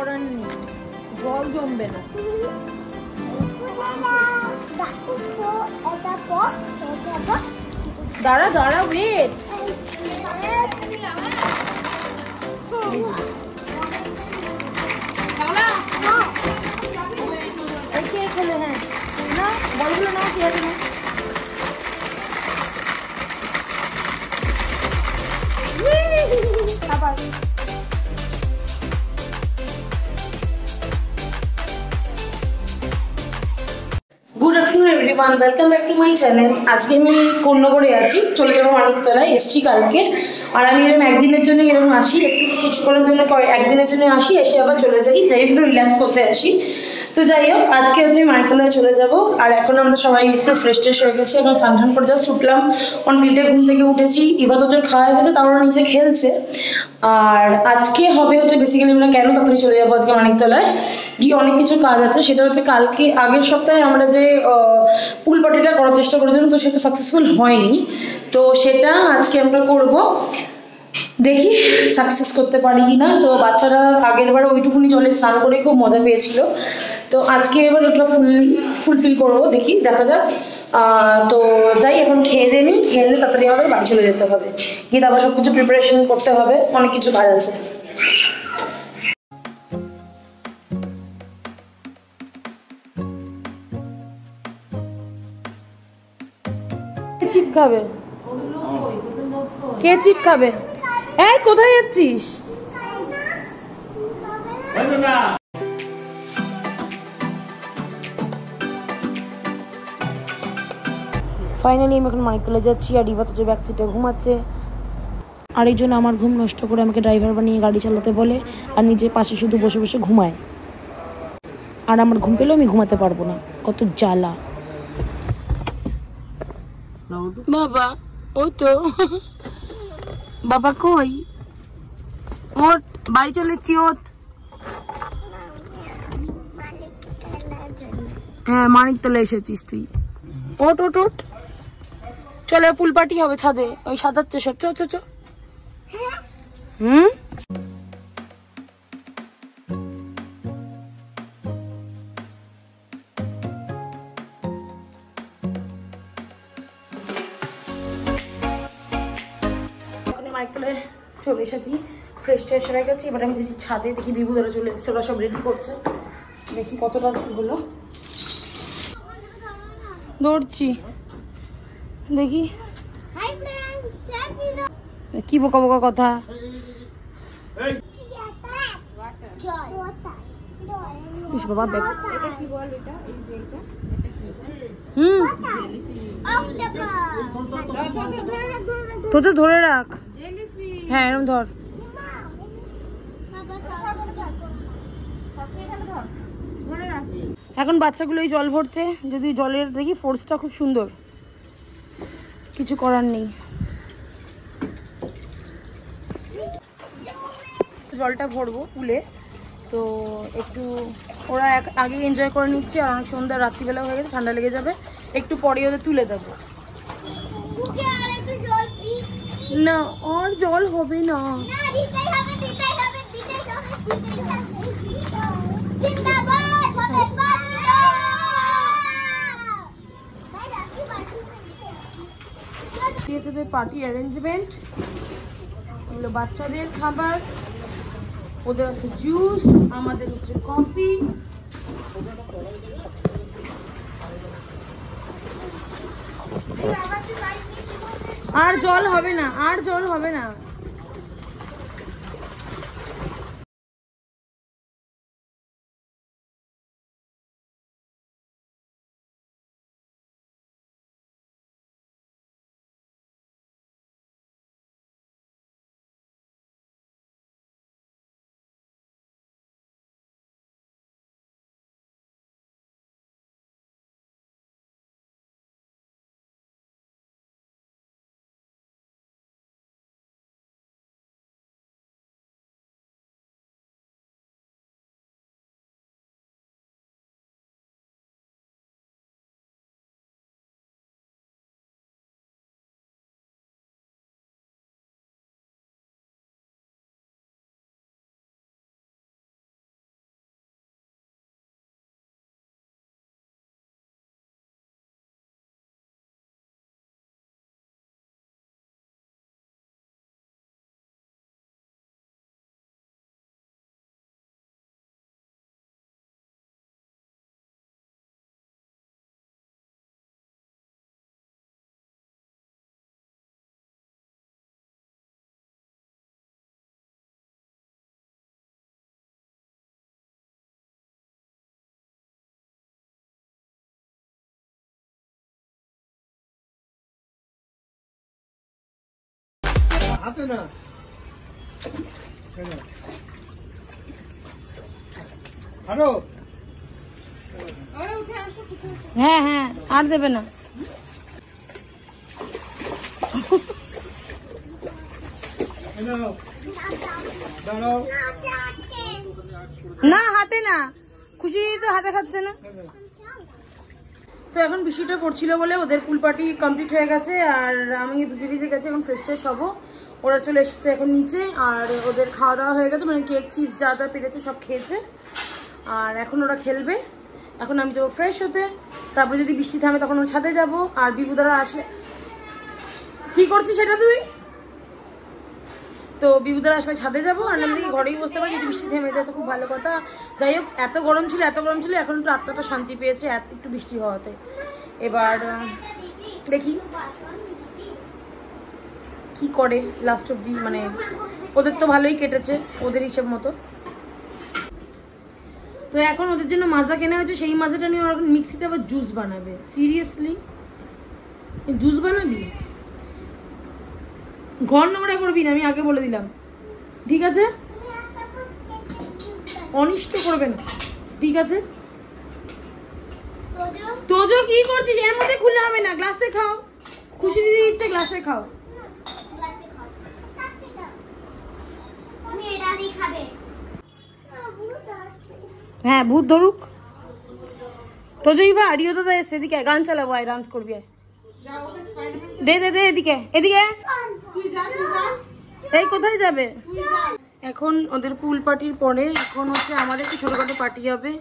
করার নেই, জল জমবে না। দাঁড়া দাঁড়া, ওয়েট। হ্যাঁ না, বলগুলো নাও, কি আছে না। আবার good afternoon everyone, welcome back to my channel. আজকে আমি কোন্নগরে আছি, চলে যাবো মানিকতলায়। এসছি কালকে, আর আমি এরকম একদিনের জন্য এরকম আসি, একটু কিছুক্ষণের জন্য একদিনের জন্য আসি, এসে আবার চলে যাই, তাই একটু রিল্যাক্স করতে আসি। তো যাই হোক, আজকে হচ্ছে মানিকতলায় চলে যাব। আর এখন আমরা সবাই একটু ফ্রেশ ট্রেশ হয়ে গেছি, এখন স্নান করে জাস্ট উঠলাম। অনেকটা ঘুম থেকে উঠেছি, ইভা তো জোর খাওয়া হয়ে গেছে, তারপর নিচে খেলছে। আর আজকে হবে হচ্ছে বেসিক্যালি আমরা কেন তাড়াতাড়ি চলে যাবো আজকে মানিকতলায় গিয়ে, অনেক কিছু কাজ আছে। সেটা হচ্ছে কালকে আগের সপ্তাহে আমরা যে পুল পার্টিটা করার চেষ্টা করেছিলাম, তো সেটা সাকসেসফুল হয়নি। তো সেটা আজকে আমরা করব, দেখি সাকসেস করতে পারি কি না। তো বাচ্চারা আগের বার ওইটুকুনি জলে স্নান করে খুব মজা পেয়েছিল, তো আজকে এবার ওটা ফুলফিল করবো, দেখি দেখা যাক। তো যাই, এখন খেয়ে দিয়ে নিই, খেয়ে নিলে তাড়াতাড়ি আমাদের বাড়ি চলে যেতে হবে, গিয়ে আবার সব কিছু প্রিপারেশন করতে হবে, অনেক কিছু কাজ আছে। চিপ খাবে? কে চিপ খাবে? এই কোথায় যাচ্ছিস? ফাইনালি আমি এখন মানিকতলা যাচ্ছি, আর রিভা তো ব্যাক সিটে ঘুমাচ্ছে। আর এই জন্য আমার ঘুম নষ্ট করে আমাকে ড্রাইভার বানিয়ে গাড়ি চালাতে বলে, আর নিজে পাশে শুধু বসে বসে ঘুমায়। আর আমার ঘুম পেলেও আমি ঘুমাতে পারবো না, কত জ্বালা। বাবা ওই তো, বাবা কই? ওঠ, বাড়ি চলেছি, ওঠ। হ্যাঁ, মানিকতলা এসেছিস তুই, ওঠ ওঠ ওঠ। চলে, পুল পার্টি হবে ছাদে, ওই সাদাচ্ছে সব, চ চ চ। হুম, মানিকতলায় চলে এসেছি, ফ্রেশ ট্রেশ হয়ে গেছি। এবার আমি দেখছি ছাদে, দেখি বিভু ধরে চলে এসছে, ওরা সব রেডি করছে, দেখি কতটা কি হলো। দৌড়ছি, দেখি কি বোকা বোকা কথা। বাবা তো ধরে রাখ, হ্যাঁ এরকম ধর। এখন বাচ্চাগুলো এই জল ভরছে, যদি জলের দেখি ফোর্সটা খুব সুন্দর, কিছু করার নেই। জলটা ভরবো পুলে, তো একটু ওরা আগে এনজয় করে নিচ্ছে, আর অনেক সন্ধ্যা রাত্রিবেলা হয়ে গেছে, ঠান্ডা লেগে যাবে, একটু পরে ওদের তুলে দেবো। না আর জল হবে না, পার্টি অ্যারেঞ্জমেন্ট, এগুলো বাচ্চাদের খাবার, ওদের আছে জুস, আমাদের হচ্ছে কফি। আর জল হবে না, আর জল হবে না। হাতে না আরো হ্যাঁ হ্যাঁ আর দেবে না না হাতে না খুশি তো হাতে খাচ্ছে না তো এখন বৃষ্টিটা পড়ছিল বলে ওদের পুল পার্টি কমপ্লিট হয়ে গেছে আর আমি ভিজে ভিজে গেছি এখন ফ্রেশ ট্রেশ হবো ওরা চলে এসেছে এখন নিচে আর ওদের খাওয়া দাওয়া হয়ে গেছে মানে কেক চিপস যা যা পেরেছে সব খেয়েছে আর এখন ওরা খেলবে এখন আমি যাবো ফ্রেশ হতে তারপরে যদি বৃষ্টি থামে তখন ওর ছাদে যাবো আর বিভুদারা আসলে কি করছিস সেটা তুই তো বিভুদারা আসলে ছাদে যাবো আর আমি ঘরেই বসতে পারি যদি বৃষ্টি থেমে যায় তো খুব ভালো কথা যাই হোক এত গরম ছিল এখন একটু আত্মাটা শান্তি পেয়েছে একটু বৃষ্টি হওয়াতে এবার দেখি কি করে লাস্ট অব্দি মানে ওদের তো ভালোই কেটেছে ওদের হিসেব মতো তো এখন ওদের জন্য মাজা কেনা হয়েছে সেই মাজাটা নিয়ে ওরা মিক্সিতে আবার জুস বানাবে সিরিয়াসলি জুস বানাবি ঘর নোংরা করবি না আমি আগে বলে দিলাম ঠিক আছে অনিষ্ট করবে না ঠিক আছে তোজো কি করছিস এর মধ্যে খুলে হবে না গ্লাসে খাও খুশি দিদি ইচ্ছে গ্লাসে খাও হ্যাঁ ভূত ধরুক তোজো ইভা আডিও তো এসে এদিকে গান চালাবো আয় ডান্স করবি আয় দে দে দে এদিকে এদিকে এই কোথায় যাবে এখন ওদের পুল পার্টির পরে এখন হচ্ছে আমাদের একটু ছোটখাটো পার্টি হবে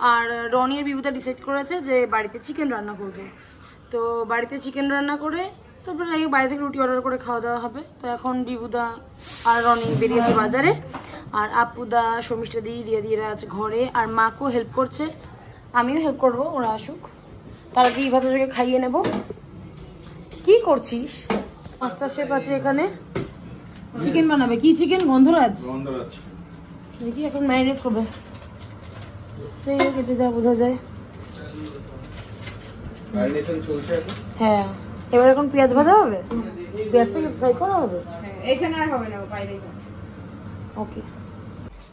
আর রনি আর বিভুদা ডিসাইড করেছে যে বাড়িতে চিকেন রান্না করবে তো বাড়িতে চিকেন রান্না করে তারপরে যাই বাইরে থেকে রুটি অর্ডার করে খাওয়া দাওয়া হবে তো এখন বিভুদা আর রনি বেরিয়েছে বাজারে আর আপুদা শর্মিষ্ঠা দি রিয়া দিয়েরা আছে ঘরে আর মাকেও হেল্প করছে আমিও হেল্প করবো ওরা আসুক তার আগে ইভাতোকে খাইয়ে নেব কি করছিস মাস্টার শেফ আছে এখানে চিকেন বানাবে কি চিকেন গন্ধরাজ দেখি এখন ম্যারিনেট করবে সেই কেটে যা বোঝা যায় হ্যাঁ এবার এখন পেঁয়াজ ভাজা হবে পেঁয়াজটাকে ফ্রাই করা হবে এখানে আর হবে না বাইরে ওকে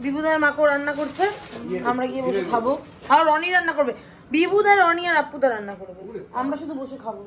বিভুদার মাকেও রান্না করছে আমরা গিয়ে বসে খাবো আর রনি রান্না করবে বিভুদা রনি আর আপুদা রান্না করবে আমরা শুধু বসে খাবো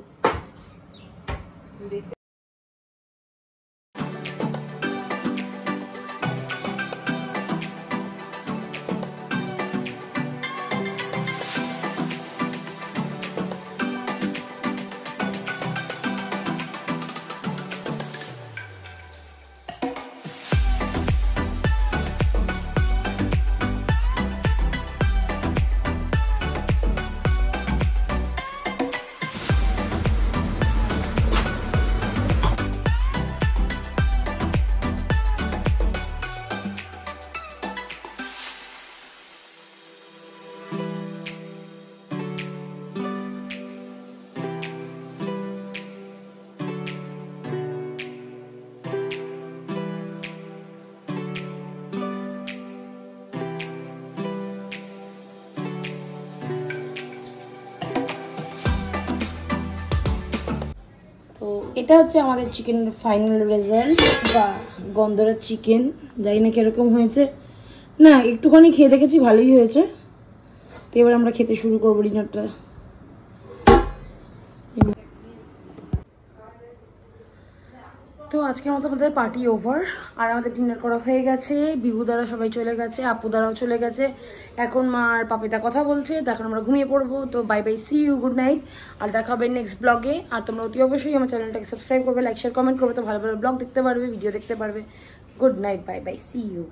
এটা হচ্ছে আমাদের চিকেনের ফাইনাল রেজাল্ট বা গন্ধরাজ চিকেন জানি না কিরকম হয়েছে না একটুখানি খেয়ে দেখেছি ভালোই হয়েছে তো এবার আমরা খেতে শুরু করবো ডিনারটা তো আজকের মতো আমাদের পার্টি ওভার আর আমাদের ডিনার করা হয়ে গেছে বিভুদারা সবাই চলে গেছে আপুদারাও চলে গেছে এখন মা আর পাপিদা কথা বলছে এখন আমরা ঘুমিয়ে পড়বো তো bye bye see you good night আর দেখা হবে নেক্সট ব্লগে আর তোমরা অতি অবশ্যই আমার চ্যানেলটাকে সাবস্ক্রাইব করবে লাইক শেয়ার কমেন্ট করবে তো ভালো ভালো ব্লগ দেখতে পারবে ভিডিও দেখতে পারবে good night bye bye see you